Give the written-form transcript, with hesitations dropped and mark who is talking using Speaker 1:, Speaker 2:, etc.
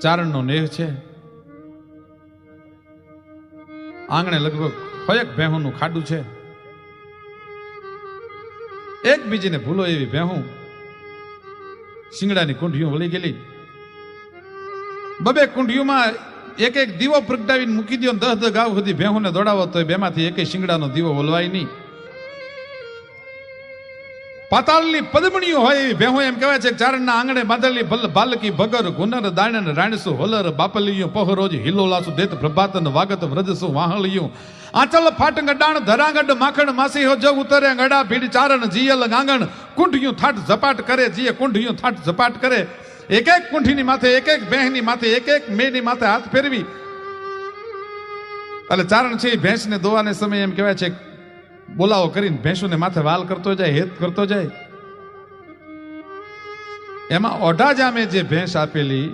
Speaker 1: ચારણનો નેહ છે. આંગણે લગભગ કયેક ભેહુંનું ખાડું છે. એક બીજીને ભૂલો એવી ભેહું શિંગડાની કુંઢીઓ વળી ગયેલી. બબે કુંઢીઓમાં એક એક દીવો પ્રગટાવીને મૂકી દો, 10 ગાવ સુધી ભેહુંને દોડાવો તો બેમાંથી એક શિંગડાનો દીવો ઓલવાય નહીં. પાતાળની પદમણીઓ હોય એવી ભેહું એમ કહેવાય છે. ચારણના આંગણે બાંધેલી બાલકી ભગર ગુનર દાણન રાણસુ હોલર બાપલિયું પહરોજ હિલોલાસુ દેત પ્રભાતન વાગત વ્રજસુ વાહલિયું આંચલ ફાટંગ ડાણ ધરાંગડ માખણ માસી હો જગ ઉતરે ગડા ભીડ ચારણ જીયલ ગાંગણ કુંઢિયું થાટ ઝપાટ કરે જીએ કુંઢિયું થાટ ઝપાટ કરે. એક એક કુંઠીની માથે એક એક બહેની માથે એક એક મેની માથે હાથ ફેરવી એટલે ચારણ છે એ ભેંસને દોવાને સમય એમ કહેવાય છે બોલાવો કરીને ભેંસોને માથે વાલ કરતો જાય, હેત કરતો જાય. એમાં ઓઢા જામે જે ભેંસ આપેલી